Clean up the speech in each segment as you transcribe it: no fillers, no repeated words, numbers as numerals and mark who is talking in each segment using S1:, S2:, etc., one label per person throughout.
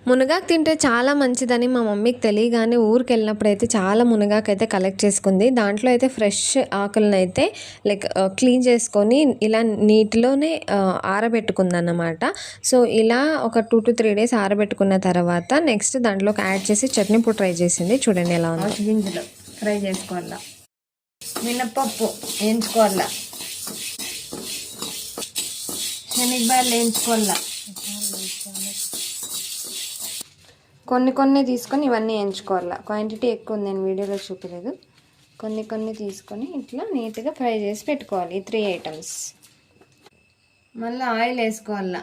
S1: మునగాకు తింటే చాలా మంచిదని మా మమ్మీకి తెలియగానే ఊరికి వెళ్ళినప్పుడు అయితే చాలా మునగాకు అయితే కలెక్ట్ చేసుకుంది. దాంట్లో అయితే ఫ్రెష్ ఆకులను అయితే లైక్ క్లీన్ చేసుకొని ఇలా నీటిలోనే ఆరబెట్టుకుందన్నమాట. సో ఇలా ఒక 2 to 3 డేస్ ఆరబెట్టుకున్న తర్వాత నెక్స్ట్ దాంట్లోకి యాడ్ చేసి చట్నీ పొడి ట్రై చేసింది. చూడండి ఎలా ఉంది.
S2: గింజలు ఫ్రై చేసుకోవాలా, మినప్పప్పు వేయించుకోవాలా, శనగబాయలు వేయించుకోవాలా, కొన్ని తీసుకొని ఇవన్నీ వేయించుకోవాలా. క్వాంటిటీ ఎక్కువ ఉంది, నేను వీడియోలో చూపలేదు. కొన్ని తీసుకొని ఇట్లా నీట్గా ఫ్రై చేసి పెట్టుకోవాలి. ఈ 3 ఐటమ్స్. మళ్ళీ ఆయిల్ వేసుకోవాలా.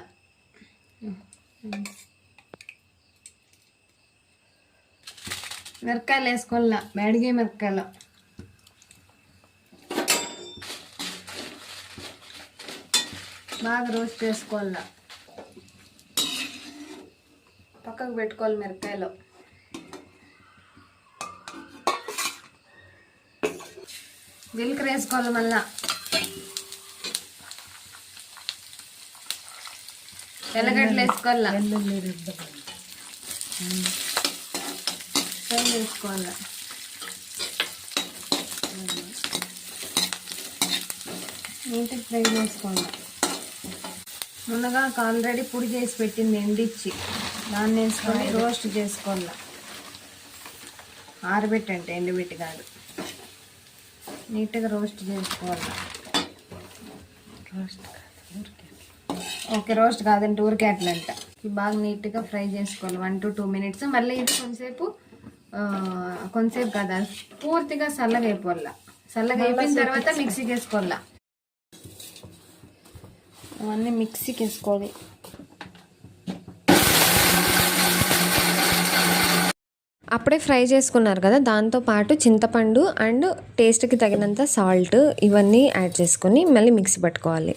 S2: మిరపకాయలు వేసుకోవాలా, బ్యాడిగే మిరపకాయలు. బాగా రోస్ట్ చేసుకోవాలా. పక్కకు పెట్టుకోవాలి మిరపకాయలు. జీలకర్ర వేసుకోవాలి. మళ్ళా తెల్లగడ్డలు వేసుకోవాలా, ఫ్రై చేసుకోవాలా. నీట్గా ఫ్రై చేసుకోవాలి. ముందుగా ఆల్రెడీ పొడి చేసి పెట్టింది ఎండిచ్చి, దాన్ని వేసుకొని రోస్ట్ చేసుకోవాలి. ఆరబెట్టంటే ఎండుబెట్టి కాదు, నీట్గా రోస్ట్ చేసుకోవాలి. ఓకే, రోస్ట్ కాదంటే ఊరికే అట్లంట. బాగా నీట్గా ఫ్రై చేసుకోవాలి 1 to 2 minutes. మళ్ళీ ఇది కొంతసేపు కాదు, పూర్తిగా చల్లగా అయిపోవాల. చల్లగా అయిపోయిన తర్వాత మిక్సీకి వేసుకోవాలా. అవన్నీ మిక్సీకి వేసుకోవాలి.
S1: అప్పుడే ఫ్రై చేసుకున్నారు కదా, దాంతోపాటు చింతపండు అండ్ టేస్ట్కి తగినంత సాల్ట్ ఇవన్నీ యాడ్ చేసుకొని మళ్ళీ మిక్సీ పట్టుకోవాలి.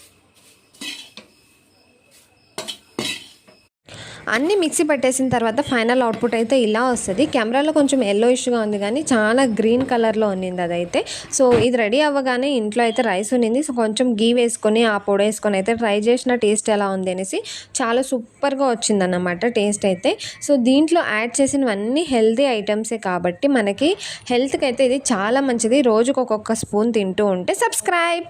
S1: అన్నీ మిక్సీ పట్టేసిన తర్వాత ఫైనల్ అవుట్పుట్ అయితే ఇలా వస్తుంది. కెమెరాలో కొంచెం ఎల్లోయిష్గా ఉంది కానీ చాలా గ్రీన్ కలర్లో ఉన్నింది అదైతే. సో ఇది రెడీ అవ్వగానే ఇంట్లో అయితే రైస్ ఉన్నింది. సో కొంచెం గీ వేసుకొని ఆ పొడి వేసుకొని అయితే ట్రై చేసిన టేస్ట్ ఎలా ఉంది అనేసి చాలా సూపర్గా వచ్చిందన్నమాట టేస్ట్ అయితే. సో దీంట్లో యాడ్ చేసినవన్నీ హెల్తీ ఐటమ్సే కాబట్టి మనకి హెల్త్కి అయితే ఇది చాలా మంచిది. రోజుకు ఒక్కొక్క స్పూన్ తింటూ ఉంటే. సబ్స్క్రైబ్.